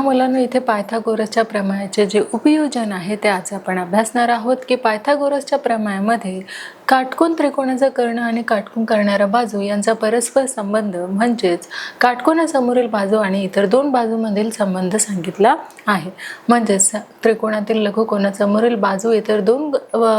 पहा मुलांनो, इथे पायथागोरसच्या प्रमेयाचे जे उपयोजन आहे ते आज आपण अभ्यासणार आहोत की पायथागोरसच्या प्रमेयामध्ये काटकोन त्रिकोणाचा कर्ण आणि काटकोन करणारा बाजू यांचा परस्पर संबंध म्हणजेच काटकोनासमोरील बाजू आणि इतर दोन बाजूमधील संबंध सांगितला आहे। म्हणजेच त्रिकोणातील लघुकोनासमोरील बाजू इतर दोन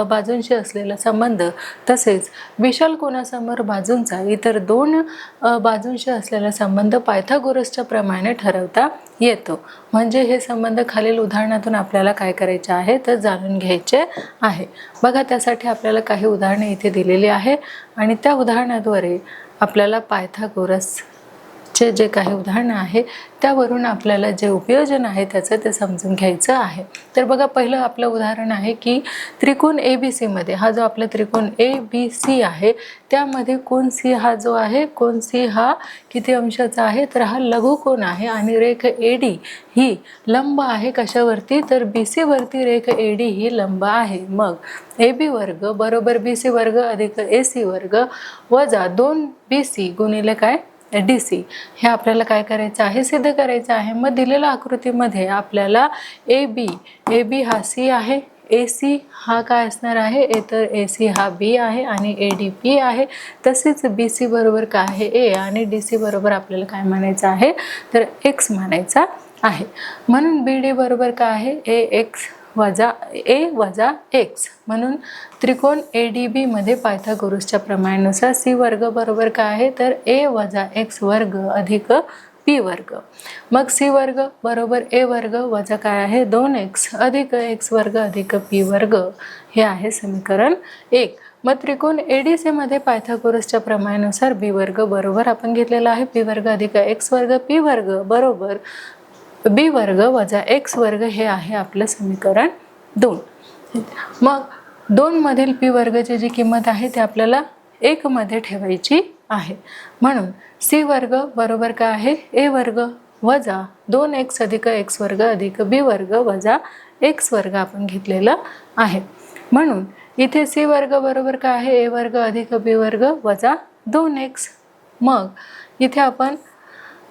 बाजूंशी असलेला संबंध तसेच विशाल कोनासमोर बाजूंचा इतर दोन बाजूंशी असलेला संबंध पायथागोरसच्या प्रमेयाने ठरवता येतो। म्हणजे हे संबंध खालील उदाहरणातून आपल्याला काय करायचे आहे तर जाणून घ्यायचे आहे। बघा, त्यासाठी आपल्याला काही उदाहरणे इथे दिलेली आहे आणि त्या उदाहरणाद्वारे आपल्याला पायथागोरसचे जे काही उदाहरण आहे त्यावरून आपल्याला जे उपयोजन आहे त्याचं ते समजून घ्यायचं आहे। तर बघा, पहिलं आपलं उदाहरण आहे की त्रिकोण ABC मध्ये हा जो आपला त्रिकोण ABC आहे त्यामध्ये कोन C हा जो आहे, कोन C हा किती अंशाचा आहे तर हा लघुकोन आहे आणि रेख AD ही लंब आहे कशावरती तर BC वरती रेख AD ही लंब आहे। मग AB वर्ग बरोबर BC वर्ग अधिक AC वर्ग वजा 2BC गुणिले काय DC हे आपल्याला काय करायचं आहे सिद्ध करायचं आहे। मग दिलेल्या आकृतीमध्ये आपल्याला AB हा C आहे, AC हा काय असणार आहे तर AC हा B आहे आणि AD P आहे। तसेच BC बरोबर काय आहे A आणि DC बरोबर आपल्याला काय मानायचं आहे तर X मानायचा आहे। म्हणून BD बरोबर काय आहे A वजा X। म्हणून त्रिकोण ADB मध्ये पायथागोरसच्या प्रमेयानुसार C वर्ग बरोबर काय आहे तर A वजा X वर्ग अधिक P वर्ग। मग C वर्ग बरोबर A वर्ग वजा काय आहे 2X अधिक X वर्ग अधिक P वर्ग हे आहे समीकरण 1। मग त्रिकोण ADC मध्ये पायथागोरसच्या प्रमेयानुसार B वर्ग बरोबर आपण घेतलेला आहे P वर्ग अधिक X वर्ग P वर्ग बरोबर B वर्ग वजा X वर्ग हे आहे आपलं समीकरण 2। मग 2 मधील P वर्गाची जी किंमत आहे ती आपल्याला 1 मध्ये ठेवायची आहे। म्हणून C वर्ग बरोबर काय आहे A वर्ग वजा 2X अधिक X वर्ग अधिक B वर्ग वजा X वर्ग आपण घेतलेला आहे। म्हणून इथे C वर्ग बरोबर काय आहे A वर्ग अधिक B वर्ग वजा 2X। मग इथे आपण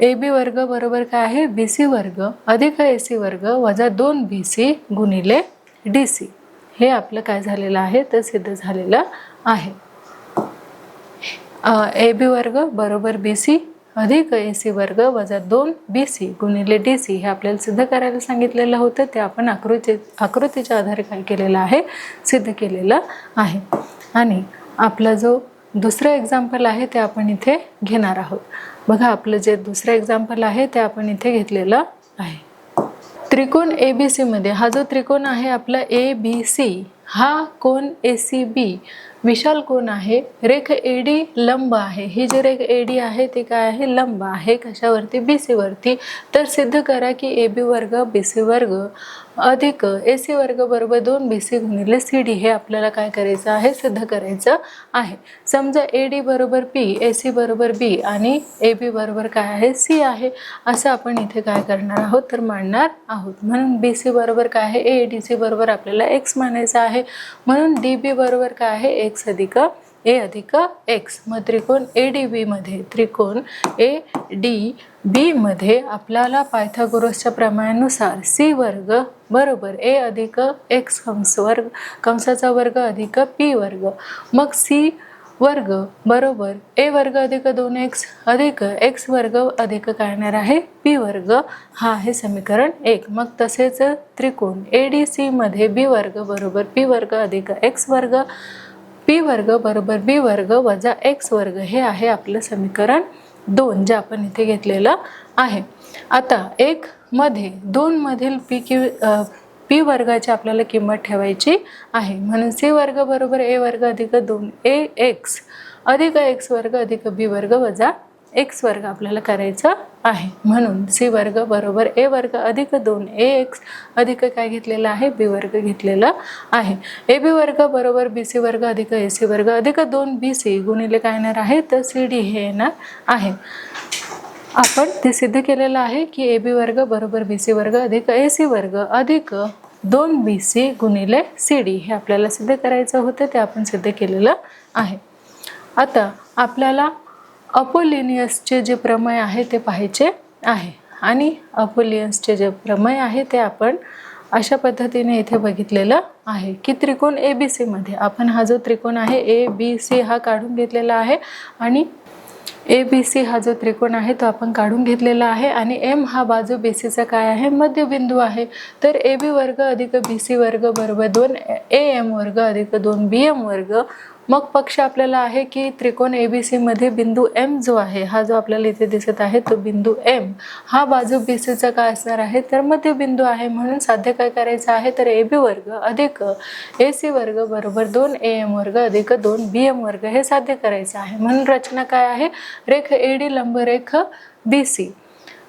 AB वर्ग बरोबर काय आहे BC वर्ग अधिक AC वर्ग वजा 2BC गुणिले DC हे आपलं काय झालेलं आहे तर सिद्ध झालेलं आहे। AB वर्ग बरोबर BC अधिक AC वर्ग वजा 2BC गुणिले DC हे आपल्याला सिद्ध करायला सांगितलेलं होतं। ते आपण आकृतीच्या आधारे काय केलेलं आहे सिद्ध केलेलं आहे। आणि आपला जो दुसरं एक्झाम्पल आहे ते आपण इथे घेणार आहोत। बघा, आपलं जे दुसरं एक्झाम्पल आहे ते आपण इथे घेतलेलं आहे। त्रिकोण ABC मध्ये हा जो त्रिकोण आहे आपला ABC हा कोन ACB विशाल कोन आहे, रेख AD लंब आहे। ही जी रेख AD आहे ती काय आहे लंब आहे कशावरती BC वरती। तर सिद्ध करा की AB वर्ग BC वर्ग अधिक AC वर्ग बरोबर 2BC गुणिले CD हे आपल्याला काय करायचं आहे सिद्ध करायचं आहे। समजा AD बरोबर P AC बरोबर B आणि AB बरोबर काय आहे C आहे असं आपण इथे काय करणार आहोत तर मांडणार आहोत। म्हणून BC बरोबर काय आहे A DC बरोबर आपल्याला X मानायचं आहे। म्हणून DB बरोबर काय आहे X अधिक A अधिक X। मग त्रिकोण ADB मध्ये त्रिकोण ADB मध्ये आपल्याला पायथागोरसच्या प्रमेयानुसार C वर्ग बरोबर A अधिक X कंसाचा वर्ग अधिक P वर्ग। मग C वर्ग बरोबर A वर्ग अधिक 2X अधिक X वर्ग अधिक काय येणार आहे P वर्ग हा आहे समीकरण 1। मग तसेच त्रिकोण ADC मध्ये B वर्ग बरोबर P वर्ग अधिक X वर्ग P वर्ग बरोबर B वर्ग वजा X वर्ग हे आहे आपलं समीकरण 2 जे आपण इथे घेतलेलं आहे। आता 1 मध्ये 2 मधील P वर्गाची आपल्याला किंमत ठेवायची आहे। म्हणून C वर्ग बरोबर A वर्ग अधिक 2AX अधिक X वर्ग अधिक B वर्ग वजा X वर्ग आपल्याला करायचं आहे। म्हणून C वर्ग बरोबर A वर्ग अधिक 2AX अधिक काय घेतलेलं आहे B वर्ग घेतलेलं आहे। AB वर्ग बरोबर BC वर्ग अधिक AC वर्ग अधिक 2BC गुणिले काय येणार आहे तर CD हे येणार आहे। आपण ते सिद्ध केलेलं आहे की AB वर्ग बरोबर BC वर्ग अधिक AC वर्ग अधिक 2BC गुणिले CD हे आपल्याला सिद्ध करायचं होतं ते आपण सिद्ध केलेलं आहे। आता आपल्याला अपोलिनियसचे जे प्रमेय आहे ते पाहायचे आहे। आणि अपोलियन्सचे जे प्रमेय आहे ते आपण अशा पद्धतीने इथे बघितलेलं आहे की त्रिकोण ABC मध्ये आपण हा जो त्रिकोण आहे ABC हा काढून घेतलेला आहे आणि ABC हा जो त्रिकोण आहे तो आपण काढून घेतलेला आहे आणि M हा बाजू BCचा काय आहे मध्यबिंदू आहे। तर AB वर्ग अधिक BC वर्ग बरोबर 2AM वर्ग अधिक 2BM वर्ग। मग पक्ष आपल्याला आहे की त्रिकोण ABC मध्ये बिंदू M जो आहे हा जो आपल्याला इथे दिसत आहे तो बिंदू M हा बाजू BCचा काय असणार आहे तर मध्यबिंदू आहे। म्हणून साध्य काय करायचं आहे तर AB वर्ग अधिक AC वर्ग बरोबर 2AM वर्ग अधिक 2BM वर्ग हे साध्य करायचं आहे। म्हणून रचना काय आहे रेख AD लंब रेख BC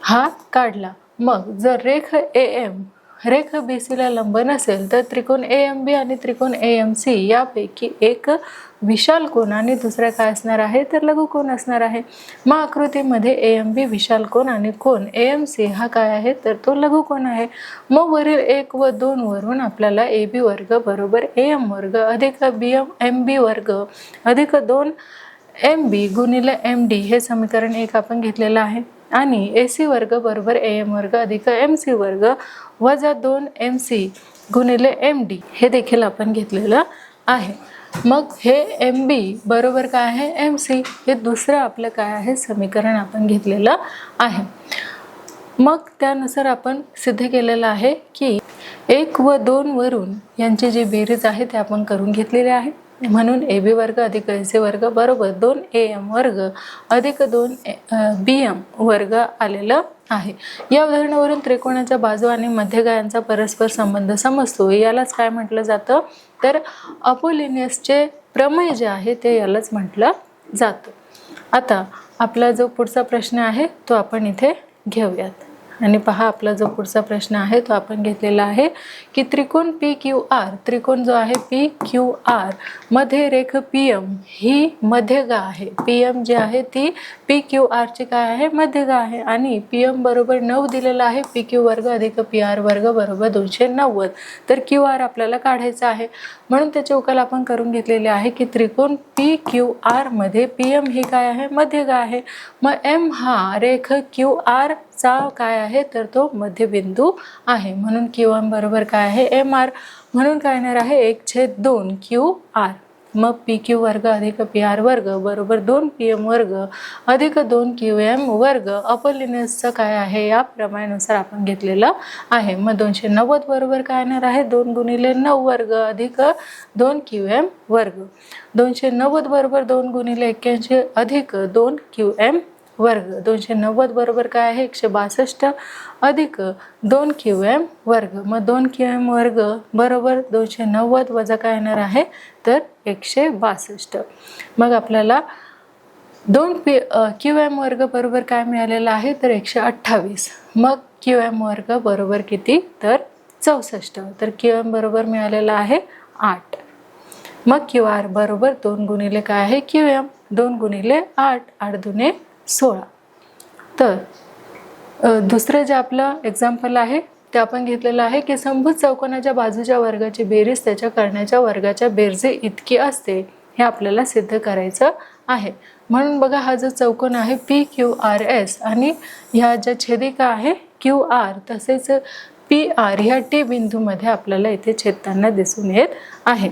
हा काढला। मग जर रेख AM रेख BC ला लंब नसेल तर त्रिकोण AMB आणि त्रिकोण AMC यापैकी एक विशाल कोन आणि दुसरा काय असणार आहे तर लघु कोन असणार आहे। मग आकृतीमध्ये AMB विशाल कोन आणि कोन AMC हा काय आहे तर तो लघु कोन आहे। मग वरील 1 व 2 वरून आपल्याला AB वर्ग बरोबर AM वर्ग अधिक MB वर्ग अधिक 2MB गुणिले MD हे समीकरण 1 आपण घेतलेलं आहे आणि AC वर्ग बरोबर AM वर्ग अधिक MC वर्ग वजा 2MC गुणिले MD हे देखील आपण घेतलेलं आहे। मग हे MB बरोबर काय आहे MC हे दुसरं आपलं काय आहे समीकरण आपण घेतलेलं आहे। मग त्यानुसार आपण सिद्ध केलेलं आहे की 1 व 2 वरून यांची जी बेरीज आहे ते आपण करून घेतलेली आहे। म्हणून AB वर्ग अधिक AC वर्ग बरोबर 2AM वर्ग अधिक 2BM वर्ग आलेलं आहे। या उदाहरणावरून त्रिकोणाच्या बाजू आणि मध्यगा यांचा परस्पर संबंध समजतो। यालाच काय म्हटलं जातं तर अपोलिनियसचे प्रमेय जे आहे ते यालाच म्हटलं जातं। आता आपला जो पुढचा प्रश्न आहे तो आपण इथे घेऊयात आणि पहा आपला जो पुढचा प्रश्न आहे तो आपण घेतलेला आहे की त्रिकोण PQR त्रिकोण जो आहे PQR मध्ये रेख PM ही मध्यगा आहे। PM जी आहे ती PQR ची काय आहे मध्यगा आहे आणि PM बरोबर 9 दिलेला आहे। PQ वर्ग अधिक PR वर्ग बरोबर 290 तर QR आपल्याला काढायचा आहे। म्हणून त्याचे उकल आपण करून घेतलेले आहे की त्रिकोण PQR मध्ये PM ही काय आहे मध्यगा आहे। मग M हा रेख QR चा काय आहे तर तो मध्यबिंदू आहे। म्हणून QM बरोबर काय आहे MR म्हणून काय येणार आहे 1/2 QR। मग PQ वर्ग अधिक PR वर्ग बरोबर 2PM वर्ग अधिक 2QM वर्ग अपोलिनियसचं काय आहे या प्रमाणानुसार आपण घेतलेलं आहे। मग 290 बरोबर काय येणार आहे 2 गुणिले 9 वर्ग अधिक 2QM वर्ग। 290 बरोबर 2 गुणिले 81 अधिक 2QM वर्ग। 290 बरोबर काय आहे 162 अधिक 2QM वर्ग। मग 2QM वर्ग बरोबर 290 वजा काय येणार आहे तर 162। मग आपल्याला 2QM वर्ग बरोबर काय मिळालेला आहे तर 128। मग QM वर्ग बरोबर किती तर 64 तर QM बरोबर मिळालेला आहे 8। मग QR बरोबर 2 गुणिले काय आहे QM 2 गुणिले 8 8 दुने 16। तर दुसरं जे आपलं एक्झाम्पल आहे ते आपण घेतलेलं आहे की समभुज चौकोनाच्या बाजूच्या वर्गाची बेरीज त्याच्या कर्णाच्या वर्गाच्या बेरजे इतकी असते हे आपल्याला सिद्ध करायचं आहे। म्हणून बघा हा जो चौकोन आहे PQRS आणि ह्या ज्या छेदिका आहे QR तसेच PR ह्या T बिंदूमध्ये आपल्याला इथे छेदताना दिसून येत आहे।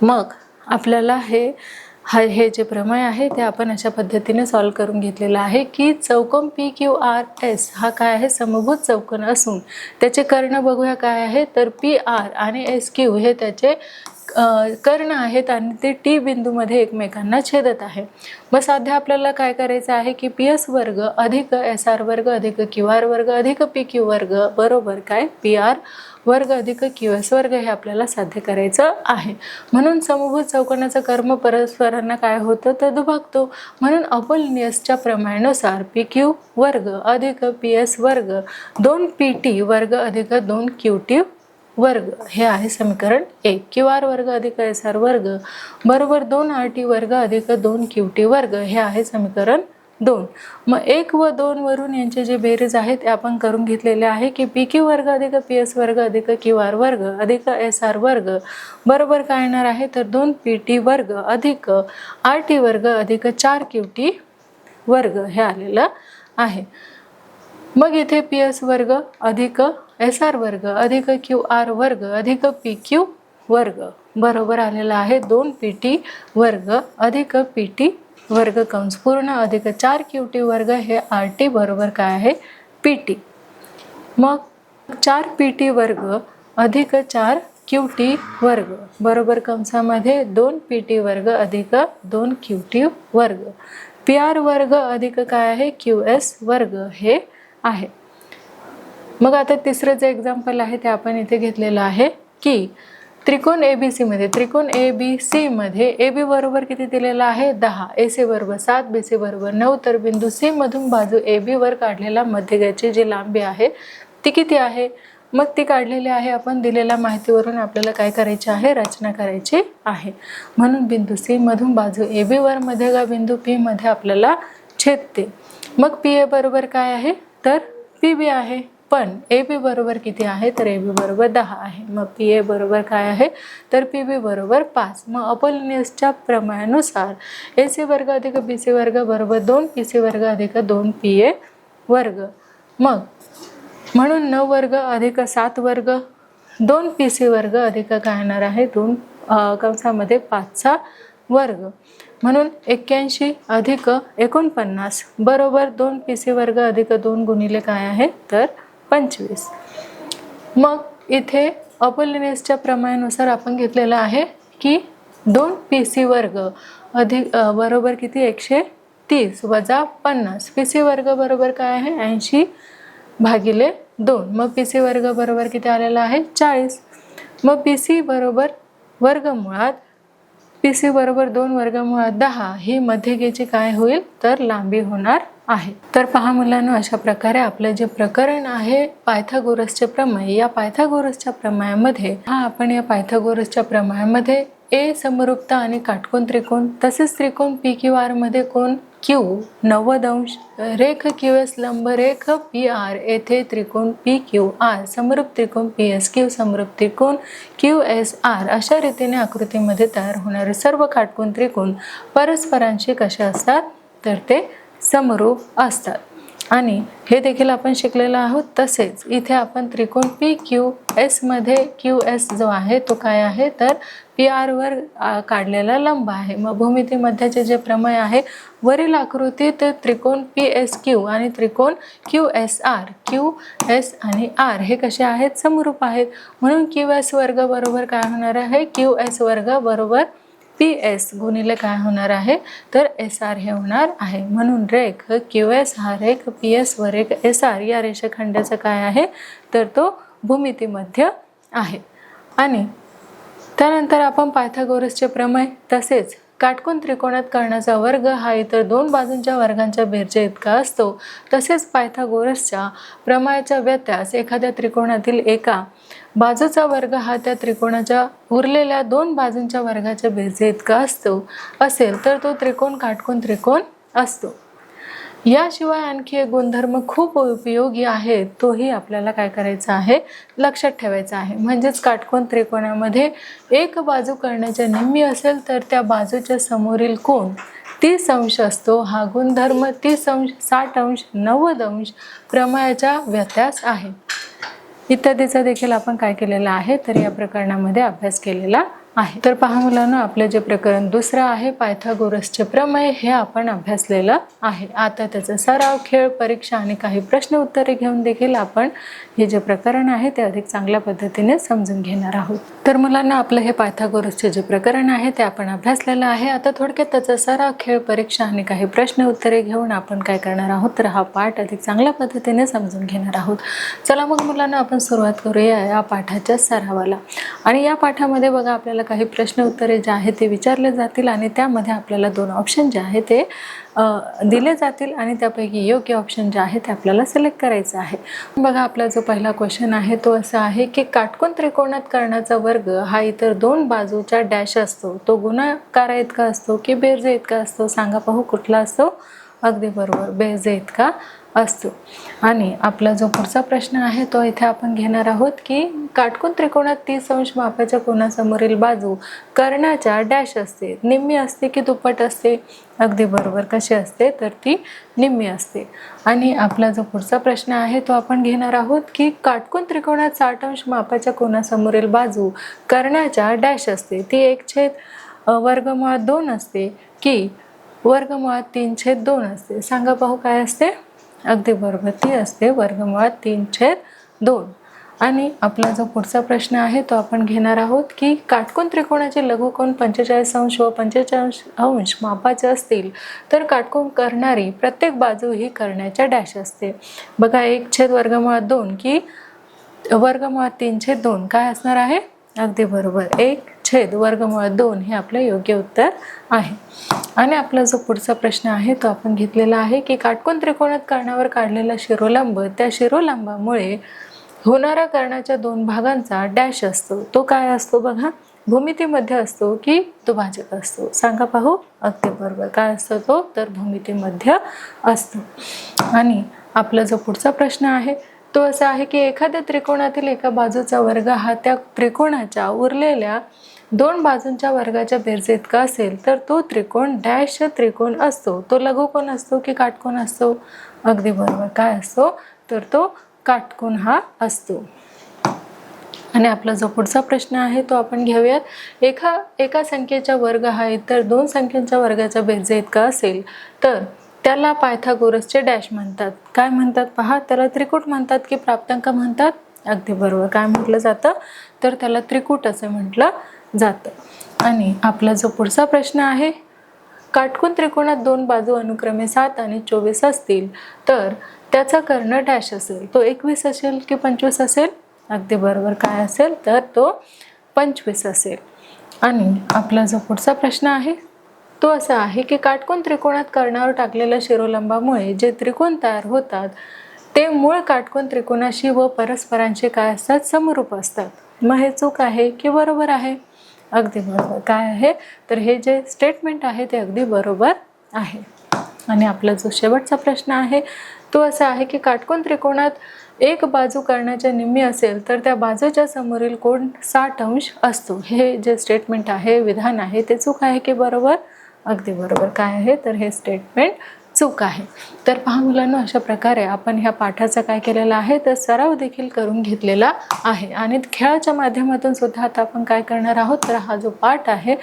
मग आपल्याला हे जे प्रमेय आहे ते आपण अशा पद्धतीने सॉल्व करून घेतलेलं आहे की चौकोन PQRS हा काय आहे समभुज चौकोन असून त्याचे कर्ण बघूया काय आहे तर PR आणि SQ हे त्याचे कर्ण आहेत आणि ते T बिंदूमध्ये एकमेकांना छेदत आहे। मग साध्य आपल्याला काय करायचं आहे की PS वर्ग अधिक SR वर्ग अधिक QR वर्ग अधिक PQ वर्ग बरोबर काय PR वर्ग अधिक QS वर्ग हे आपल्याला साध्य करायचं आहे। म्हणून समभुज चौकोनाचं कर्म परस्परांना काय होतं तर दुभागतो। म्हणून अपोलिनियसच्या प्रमेयानुसार PQ वर्ग अधिक PS वर्ग 2PT वर्ग अधिक 2QT वर्ग हे आहे समीकरण 1। QR वर्ग अधिक SR वर्ग बरोबर 2RT वर्ग अधिक 2QT वर्ग हे आहे समीकरण 2। मग 1 व 2 वरून यांचे जे बेरीज आहे ते आपण करून घेतलेले आहे की PQ वर्ग अधिक PS वर्ग अधिक QR वर्ग अधिक SR वर्ग बरोबर काय येणार आहे तर 2PT वर्ग अधिक RT वर्ग अधिक 4QT वर्ग हे आलेलं आहे। मग इथे पी एस वर्ग अधिक एस आर वर्ग अधिक क्यू आर वर्ग अधिक पी क्यू वर्ग बरोबर आलेला आहे 2 पी टी वर्ग अधिक पी टी वर्ग कंस पूर्ण अधिक 4 क्यू टी वर्ग हे आर टी बरोबर काय आहे पी टी। मग 4 पी टी वर्ग अधिक 4 क्यू टी वर्ग बरोबर कंसामध्ये 2 पी टी वर्ग अधिक 2 क्यू टी वर्ग पी आर वर्ग अधिक काय आहे क्यू एस वर्ग हे आहे। मग आता तिसरं जे एक्झाम्पल आहे ते आपण इथे घेतलेलं आहे की त्रिकोण एबीसी मध्ये त्रिकोण एबीसी मध्ये एबी बरोबर किती दिलेला आहे 10, एसी बरोबर 7, बीसी बरोबर 9 तर बिंदू सी मधून बाजू एबी वर काढलेला मध्यगाची जी लांबी आहे ती किती आहे। मग ती काढलेली आहे आपण दिलेल्या माहितीवरून आपल्याला काय करायचे आहे रचना करायची आहे। म्हणून बिंदू सी मधून बाजू एबी वर मध्यगा बिंदू पी मध्ये आपल्याला छेदते। मग पी ए बरोबर काय आहे तर पी बी आहे पण ए बी बरोबर किती आहे तर ए बी बरोबर 10 आहे। मग पी ए बरोबर काय आहे तर पी बी बरोबर 5। मग अपोलिनियसच्या प्रमेयानुसार ए सी वर्ग अधिक बी सी वर्ग बरोबर 2 पी सी वर्ग अधिक 2 पी ए वर्ग। मग म्हणून 9 वर्ग अधिक 7 वर्ग 2 पी सी वर्ग अधिक काय येणार आहे 2 कंसामध्ये 5चा वर्ग म्हणून 81 अधिक 49 बरोबर 2 पी सी वर्ग अधिक 2 गुणिले काय आहे तर 25। मग इथे अपोलिनियसच्या प्रमेयानुसार आपण घेतलेलं आहे की 2 पी सी वर्ग अधिक बरोबर किती 130 वजा 50 पी सी वर्ग बरोबर काय आहे 80 भागिले 2 मग पी सी वर्ग बरोबर किती आलेला आहे 40। मग पी सी बरोबर वर्गमुळात पी सी बरोबर 2 वर्गमुळात 10 ही मध्यगेची काय होईल तर लांबी होणार आहे। तर पहा मुलांनो अशा प्रकारे आपलं जे प्रकरण आहे पायथागोरसचे प्रमेय या पायथागोरसच्या प्रमेयामध्ये आपण या पायथागोरसच्या प्रमेयामध्ये ए समरूपता आणि काटकोन त्रिकोण तसेच त्रिकोण पी क्यू आर मध्ये कोण क्यू 90 अंश रेख क्यू एस लंब रेख पी आर येथे त्रिकोण पी क्यू आर समरूप त्रिकोण पी एस क्यू समरूप त्रिकोण क्यू एस आर अशा रीतीने आकृतीमध्ये तयार होणारे सर्व काटकोन त्रिकोण परस्परांशी कसे असतात तर ते समरूप असतात आणि हे देखील आपण शिकलेलो आहोत। तसेच इथे आपण त्रिकोण पी क्यू एस मध्ये क्यू एस जो आहे तो काय आहे तर पी आर वर काढलेला लंब आहे। मग भूमिती मध्याचे जे प्रमेय आहे वरील आकृतीत त्रिकोण पी एस क्यू आणि त्रिकोण क्यू एस आणि आर हे कसे आहेत समरूप आहेत म्हणून क्यू एस वर्ग बरोबर काय होणार आहे क्यू एस वर्ग बरोबर पी एस गुणिले काय होणार आहे तर एस आर हे होणार आहे। म्हणून रेख क्यू एस हा रेख पी एस व रेख एस आर या रेषाखंडाचा काय आहे तर तो भूमिती मध्य आहे। आणि त्यानंतर आपण पायथागोरसचे प्रमेय तसेच काटकोन त्रिकोणात कर्णाचा वर्ग हा इतर 2 बाजूंच्या वर्गांच्या बेरजे इतका असतो। तसेच पायथागोरसच्या प्रमेयाचा व्यत्यास एखाद्या त्रिकोणातील एका बाजूचा वर्ग हा त्या त्रिकोणाच्या उरलेल्या 2 बाजूंच्या वर्गाच्या बेरजे इतका असेल तर तो त्रिकोण काटकोन त्रिकोण असतो। याशिवाय आणखी एक गुणधर्म खूप उपयोगी आहे तोही आपल्याला काय करायचा आहे लक्षात ठेवायचा आहे। म्हणजेच काटकोन त्रिकोणामध्ये एक बाजू कर्णाच्या निम्मी असेल तर त्या बाजूच्या समोरील कोन 30 अंश असतो। हा गुणधर्म 30 अंश 60 अंश 90 अंश प्रमेयाचा व्यत्यास आहे इत्यादीचा देखील आपण काय केलेला आहे तर या प्रकरणामध्ये अभ्यास केलेला आहे। तर पहा मुलांनो आपले जे प्रकरण दुसरं आहे पायथागोरसचे प्रमेय हे आपण अभ्यासलेलं आहे। आता त्याचा सराव खेळ परीक्षा आणि काही प्रश्न उत्तरे घेऊन देखील आपण हे जे प्रकरण आहे ते अधिक चांगल्या पद्धतीने समजून घेणार आहोत। तर मुलांना आपलं हे पायथागोरसचे जे प्रकरण आहे ते आपण अभ्यासलेलं आहे। आता थोडक्यात त्याचा सराव खेळ परीक्षा आणि काही प्रश्न उत्तरे घेऊन आपण काय करणार आहोत तर हा पाठ अधिक चांगल्या पद्धतीने समजून घेणार आहोत। चला मग मुलांना आपण सुरुवात करूया या पाठाच्या सरावाला। आणि या पाठामध्ये बघा आपल्याला काही प्रश्न उत्तरे जे आहेत ते विचारले जातील आणि त्यामध्ये आपल्याला 2 ऑप्शन जे आहेत ते दिले जातील आणि त्यापैकी योग्य ऑप्शन जे आहे ते आपल्याला सिलेक्ट करायचं आहे। बघा आपला जो पहिला क्वेश्चन आहे तो असा आहे की काटकोन त्रिकोणात कर्णाचा वर्ग हा इतर 2 बाजूच्या डॅश असतो तो गुणाकार इतका असतो की बेरजे इतका असतो सांगा पाहू कुठला असतो अगदी बरोबर, बेरजे इतका असतो. आणि आपला जो पुढचा प्रश्न आहे तो इथे आपण घेणार आहोत की काटकोन त्रिकोणात 30 अंश मापाच्या कोनासमोरील बाजू कर्णाच्या डॅश असते, निम्मी असते की दुप्पट असते? अगदी बरोबर, कशी असते तर ती निम्मी असते. आणि आपला जो पुढचा प्रश्न आहे तो आपण घेणार आहोत की काटकोन त्रिकोणात 60 अंश मापाच्या कोनासमोरील बाजू कर्णाच्या डॅश असते, ती 1/वर्गमुळात 2 असते की वर्गमुळात 3/2 असते? सांगा पाहू काय असते? अगदी बरोबर, ती असते वर्गमुळात 3/2. आणि आपला जो पुढचा प्रश्न आहे तो आपण घेणार आहोत की काटकोन त्रिकोणाचे लघुकोन 45 अंश व 45 अंश मापाचे असतील तर काटकोन करणारी प्रत्येक बाजू ही कर्णाच्या डॅश असते. बघा, 1/वर्गमुळात 2 की वर्गमुळात 3/2 काय असणार आहे? अगदी बरोबर, 1/वर्गमुळात 2 हे आपलं योग्य उत्तर आहे. आणि आपला जो पुढचा प्रश्न आहे तो आपण घेतलेला आहे की काटकोन त्रिकोणात कर्णावर काढलेला शिरोलंब त्या शिरोलंबामुळे होणारा कर्णाच्या 2 भागांचा डॅश असतो, तो काय असतो? बघा, भूमितीमध्ये असतो की दुभाजक असतो? सांगा पाहू. अगदी बरोबर, काय असतो तो? तर भूमितीमध्ये असतो. आणि आपला जो पुढचा प्रश्न आहे तो असा आहे की एखाद्या त्रिकोणातील एका बाजूचा वर्ग हा त्या त्रिकोणाच्या उरलेल्या 2 बाजूंच्या वर्गाच्या बेरजे इतका असेल तर तो त्रिकोण डॅश त्रिकोण असतो, तो लघुकोन असतो की काटकोन असतो? अगदी बरोबर, काय असतो तर तो काटकोन हा असतो. आणि आपला जो पुढचा प्रश्न आहे तो आपण घेऊयात. एका संख्येचा वर्ग हा इतर 2 संख्यांच्या वर्गाच्या बेरजे इतका असेल तर त्याला पायथागोरसचे डॅश म्हणतात. काय म्हणतात पहा, त्याला त्रिकूट म्हणतात की प्राप्तांक म्हणतात? अगदी बरोबर, काय म्हटलं जातं तर त्याला त्रिकूट असे म्हटलं जातं. आणि आपला जो पुढचा प्रश्न आहे, काटकोन त्रिकोणात 2 बाजू अनुक्रमे 7 आणि 24 असतील तर त्याचा कर्ण डॅश असेल, तो 21 असेल की 25 असेल? अगदी बरोबर, काय असेल तर तो 25 असेल. आणि आपला जो पुढचा प्रश्न आहे तो असा आहे की काटकोन त्रिकोणात कर्णावर टाकलेल्या शिरोलंबामुळे जे त्रिकोण तयार होतात ते मूळ काटकोन त्रिकोणाशी व परस्परांशी काय असतात? समरूप असतात. मग हे चूक आहे की बरोबर आहे? अगदी बरोबर, काय आहे तर हे जे स्टेटमेंट आहे ते अगदी बरोबर आहे. आणि आपला जो शेवटचा प्रश्न आहे तो असा आहे की काटकोन त्रिकोणात एक बाजू कर्णाच्या निम्मी असेल तर त्या बाजूच्या समोरील कोन 60 अंश असतो. हे जे स्टेटमेंट आहे, विधान आहे, ते चूक आहे की बरोबर? अगदी बरोबर, काय आहे तर हे स्टेटमेंट चूक आहे. तर पहा मुलांनो, अशा प्रकारे आपण ह्या पाठाचा काय केलेला आहे तर सराव देखील करून घेतलेला आहे. आणि खेळाच्या माध्यमातून सुद्धा आता आपण काय करणार आहोत तर हा जो पाठ आहे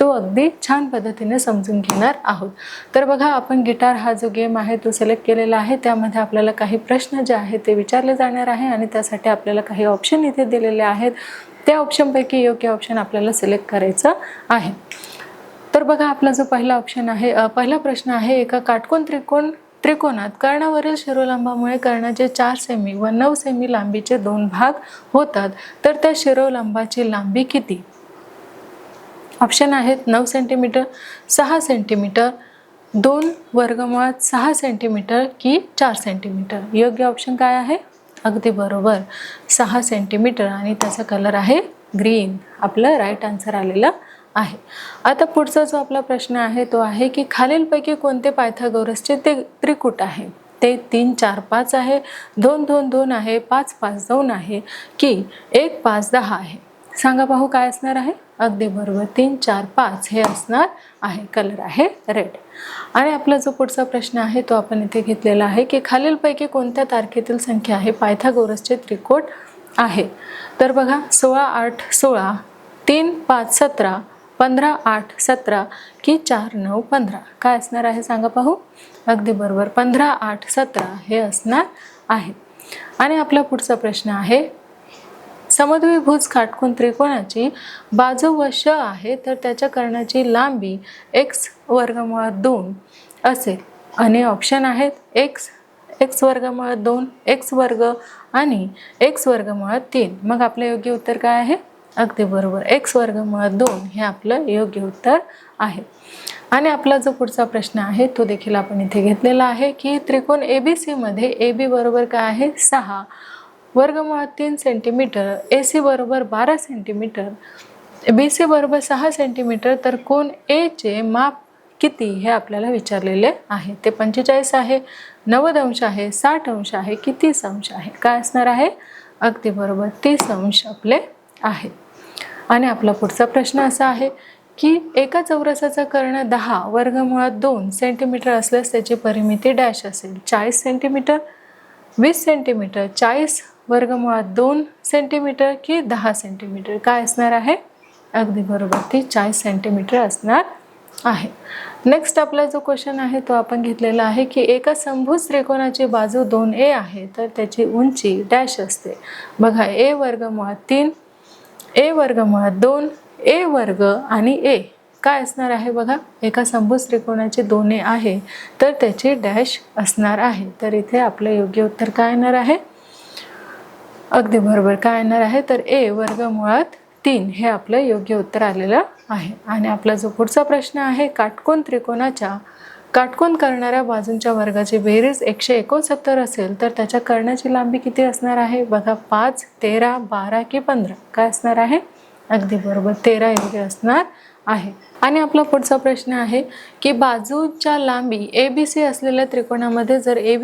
तो अगदी छान पद्धतीने समजून घेणार आहोत. तर बघा, आपण गिटार हा जो गेम आहे तो सिलेक्ट केलेला आहे. त्यामध्ये आपल्याला काही प्रश्न जे आहेत ते विचारले जाणार आहे आणि त्यासाठी आपल्याला काही ऑप्शन इथे दिलेले आहेत. त्या ऑप्शनपैकी योग्य ऑप्शन आपल्याला सिलेक्ट करायचं आहे. तर बघा, आपला जो पहिला ऑप्शन आहे, पहिला प्रश्न आहे, एका काटकोन त्रिकोणात कर्णावरील शिरोलंबामुळे कर्णाचे 4 सेमी व 9 सेमी लांबीचे 2 भाग होतात तर त्या शिरोलंबाची लांबी किती? ऑप्शन आहेत 9 सेंटीमीटर, 6 सेंटीमीटर, 2/6 सेंटीमीटर की 4 सेंटीमीटर? योग्य ऑप्शन काय आहे? अगदी बरोबर, 6 सेंटीमीटर. आणि त्याचा कलर आहे ग्रीन. आपलं राईट आन्सर आलेलं आहे. आता पुढचा जो आपला प्रश्न आहे तो आहे की खालीलपैकी कोणते पायथागोरसचे ते त्रिकूट आहे? ते 3, 4, 5 आहे, 2, 2, 2 आहे, 5, 5, 2 आहे की 1, 5, 10 आहे? सांगा पाहू काय असणार आहे? अगदी बरोबर, 3, 4, 5 हे असणार आहे. कलर आहे रेड. आणि आपला जो पुढचा प्रश्न आहे तो आपण इथे घेतलेला आहे की खालीलपैकी कोणत्या तारखेतील संख्या आहे पायथागोरसचे त्रिकूट आहे? तर बघा, 16, 8, 16, 3, 5, 17, 15, 8, 17 की 4, 9, 15? काय असणार आहे सांगा पाहू? अगदी बरोबर, 15, 8, 17 हे असणार आहे. आणि आपला पुढचा प्रश्न आहे, समद्विभुज काटकोन त्रिकोणाची बाजू व श आहे तर त्याच्या कर्णाची लांबी x² असेल. आणि ऑप्शन आहेत x², x² आणि x². मग आपलं योग्य उत्तर काय आहे? अगदी बरोबर, x² हे आपलं योग्य उत्तर आहे. आणि आपला जो पुढचा प्रश्न आहे तो देखील आपण इथे घेतलेला आहे की त्रिकोण ABC मध्ये AB बरोबर काय आहे? 6, √3 सेंटीमीटर, AC बरोबर 12 सेंटीमीटर, BC बरोबर 6 सेंटीमीटर, तर कोण A चे माप किती हे आपल्याला विचारलेले आहे. ते 45 आहे, 90 अंश आहे, 60 अंश आहे की 30 अंश आहे. काय असणार आहे? अगदी बरोबर 30 अंश आपले आहे. आणि आपला पुढचा प्रश्न असा आहे की एका चौरसाचा कर्ण 10 वर्गमुळात 2 सेंटीमीटर असल्यास त्याची परिमिती डॅश असेल. 40 सेंटीमीटर, 20 सेंटीमीटर, 40 वर्गमुळात 2 सेंटीमीटर की 10 सेंटीमीटर. काय असणार आहे? अगदी बरोबर ती 40 सेंटीमीटर असणार आहे. नेक्स्ट आपला जो क्वेश्चन आहे तो आपण घेतलेला आहे की एका समभुज त्रिकोणाची बाजू 2a आहे तर त्याची उंची डॅश असते. बघा a वर्गमुळात 3, a वर्गमुळात 2, a वर्ग आणि a काय असणार आहे? बघा एका समभुज त्रिकोणाची 2a आहे तर त्याची डॅश असणार आहे. तर इथे आपलं योग्य उत्तर काय येणार आहे? अगदी बरोबर काय येणार आहे? तर a वर्गमुळात 3 हे आपलं योग्य उत्तर आलेलं आहे. आणि आपला जो पुढचा प्रश्न आहे काटकोन त्रिकोणाच्या काटकोन करणाऱ्या बाजूंच्या वर्गाची बेरीज 169 असेल तर त्याच्या कर्णाची लांबी किती असणार आहे? बघा 5, 13, 12 की 15. काय असणार आहे? अगदी बरोबर 13 एवढे असणार आहे. आणि आपला पुढचा प्रश्न आहे की बाजूच्या लांबी ABC असलेल्या त्रिकोणामध्ये जर A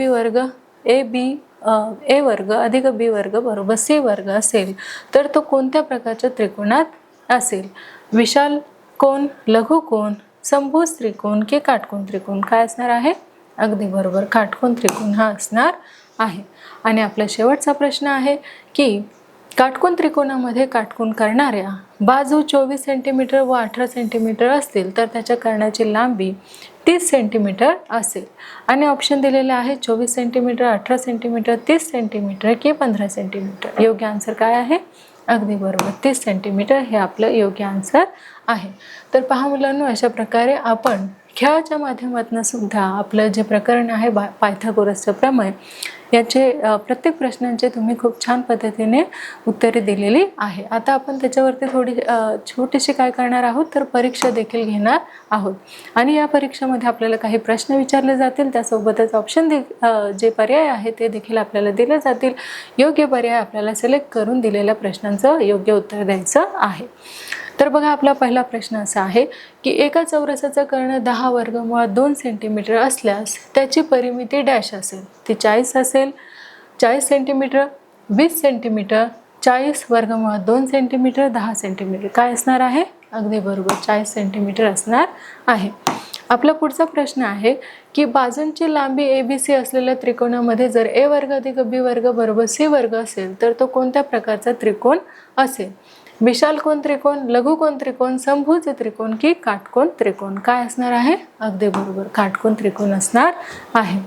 वर्ग अधिक B वर्ग बरोबर C वर्ग असेल तर तो कोणत्या प्रकारच्या त्रिकोणात असेल? विशाल कोन, लघु कोन, समभुज त्रिकोण की काटकोन त्रिकोण. काय असणार आहे? अगदी बरोबर काटकोन त्रिकोण हा असणार आहे. आणि आपला शेवटचा प्रश्न आहे की काटकोन त्रिकोणामध्ये काटकोन करणाऱ्या बाजू 24 सेंटीमीटर व 18 सेंटीमीटर असतील तर त्याच्या कर्णाची लांबी 30 सेंटीमीटर असेल. आणि ऑप्शन दिलेले आहे 24 सेंटीमीटर, 18 सेंटीमीटर, 30 सेंटीमीटर की 15 सेंटीमीटर. योग्य आन्सर काय आहे? अगदी बरोबर 30 सेंटीमीटर हे आपलं योग्य आन्सर आहे. तर पहा मुलांनो, अशा प्रकारे आपण खेळाच्या माध्यमातून सुद्धा आपलं जे प्रकरण आहे पायथागोरसचं प्रमेय याचे प्रत्येक प्रश्नांचे तुम्ही खूप छान पद्धतीने उत्तरे दिलेली आहे. आता आपण त्याच्यावरती थोडी छोटीशी काय करणार आहोत तर परीक्षा देखील घेणार आहोत. आणि या परीक्षेमध्ये आपल्याला काही प्रश्न विचारले जातील, त्यासोबतच ऑप्शन जे पर्याय आहे ते देखील आपल्याला दिले जातील. योग्य पर्याय आपल्याला सिलेक्ट करून दिलेल्या प्रश्नांचं योग्य उत्तर द्यायचं आहे. तर बघा आपला पहिला प्रश्न असा आहे की एका चौरसाचा कर्ण 10 वर्गमुळात 2 सेंटीमीटर असल्यास त्याची परिमिती डॅश असेल. ती 40 असेल, 40 सेंटीमीटर, 20 सेंटीमीटर, 40 वर्गमुळात 2 सेंटीमीटर, 10 सेंटीमीटर. काय असणार आहे? अगदी बरोबर 40 सेंटीमीटर असणार आहे. आपला पुढचा प्रश्न आहे की बाजूंची लांबी ABC असलेल्या त्रिकोणामध्ये जर A वर्ग अधिक B वर्ग बरोबर C वर्ग असेल तर तो कोणत्या प्रकारचा त्रिकोण असेल? विशाल कोन त्रिकोण, लघु कोन त्रिकोण, समभुज त्रिकोण की काटकोन त्रिकोण. काय असणार आहे? अगदी बरोबर काटकोन त्रिकोण असणार आहे.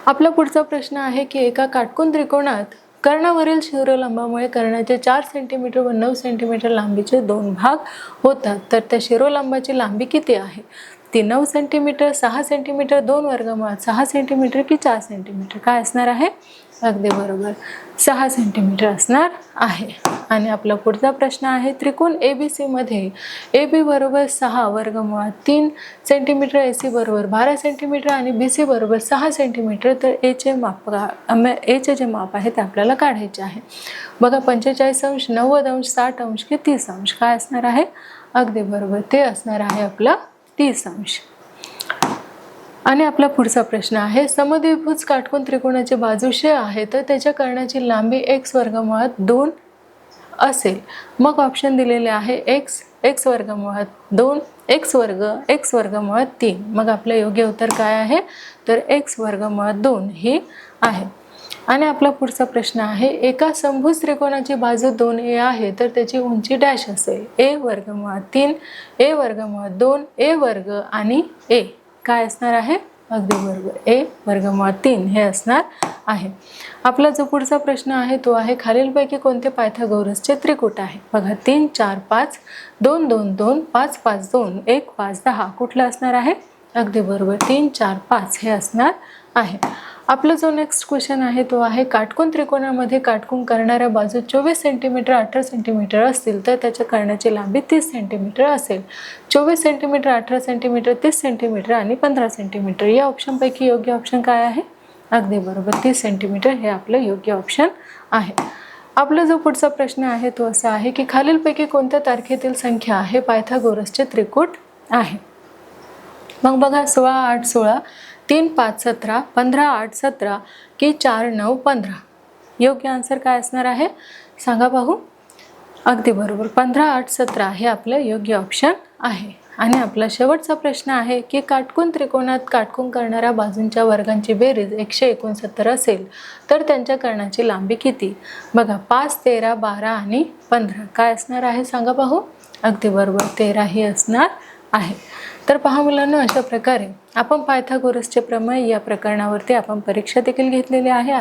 आपला पुढचा प्रश्न आहे की एका काटकोन त्रिकोणात कर्णावरील शिरोलंबामुळे कर्णाचे 4 सेंटीमीटर व 9 सेंटीमीटर लांबीचे 2 भाग होतात तर त्या शिरोलंबाची लांबी किती आहे? ती 9 सेंटीमीटर, 6 सेंटीमीटर, 2 वर्गमुळात 6 सेंटीमीटर की 4 सेंटीमीटर. काय असणार आहे? अगदी बरोबर 6 सेंटीमीटर असणार आहे. आणि आपला पुढचा प्रश्न आहे त्रिकोण ABC मध्ये AB बरोबर 6 वर्गमुळात 3 सेंटीमीटर, AC बरोबर 12 सेंटीमीटर आणि BC बरोबर 6 सेंटीमीटर. तर Aचे जे माप आहे ते आपल्याला काढायचे आहे. बघा 45 अंश, 90 अंश, 60 अंश की 30 अंश. काय असणार आहे? अगदी बरोबर ते असणार आहे आपलं 30 अंश. आणि आपला पुढचा प्रश्न आहे समद्विभुज काटकोन त्रिकोणाची बाजू शे आहे तर त्याच्या कर्णाची लांबी x वर्गमुळात 2 असेल. मग ऑप्शन दिलेले आहे x वर्गमुळात 2, x वर्गमुळात 3. मग आपलं योग्य उत्तर काय आहे? तर x वर्गमुळात 2 हे आहे. आणि आपला पुढचा प्रश्न आहे एका समभुज त्रिकोणाची बाजू 2a आहे तर त्याची उंची डॅश असेल. a वर्गमुळात 3, a वर्गमुळात 2, a वर्ग आणि a. काय असणार आहे? अगदी बरोबर a वर्गमुळात 3 हे असणार आहे. आपला जो पुढचा प्रश्न आहे तो आहे खालीलपैकी कोणते पायथागोरसचे त्रिकूट आहे? बघा 3, 4, 5, 2, 2, 2, 5, 5, 2, 1, 5, 10. कुठलं असणार आहे? अगदी बरोबर 3, 4, 5 हे असणार आहे. आपला जो नेक्स्ट क्वेश्चन आहे तो आहे काटकोन त्रिकोणामध्ये काटकोन करणाऱ्या बाजू 24 सेंटीमीटर, 18 सेंटीमीटर असतील तर त्याच्या कर्णाची लांबी 30 सेंटीमीटर असेल. 24 सेंटीमीटर, 18 सेंटीमीटर, 30 सेंटीमीटर आणि 15 सेंटीमीटर. या ऑप्शनपैकी योग्य ऑप्शन काय आहे? अगदी बरोबर 30 सेंटीमीटर हे आपलं योग्य ऑप्शन आहे. आपला जो पुढचा प्रश्न आहे तो असा आहे की खालीलपैकी कोणत्या तारखेतील संख्या हे पायथागोरसचे त्रिकूट आहे? मग बघा 16 8 16, 3 5 17, 15 8 17 की 4 9 15. योग्य आन्सर काय असणार आहे सांगा पाहू. अगदी बरोबर, 15 8 17 हे आपलं योग्य ऑप्शन आहे. आणि आपला शेवटचा प्रश्न आहे की काटकोन त्रिकोणात काटकोन करणाऱ्या बाजूंच्या वर्गांची बेरीज 169 असेल तर त्यांच्या कर्णाची लांबी किती. बघा 5 13 12 आणि 15 काय असणार आहे सांगा पाहू. अगदी बरोबर, 13 ही असणार आहे. तर पहा मुलांना, अशा प्रकारे आपण पायथागोरसचे प्रमेय या प्रकरणावरती आपण परीक्षा देखील घेतलेली आहे.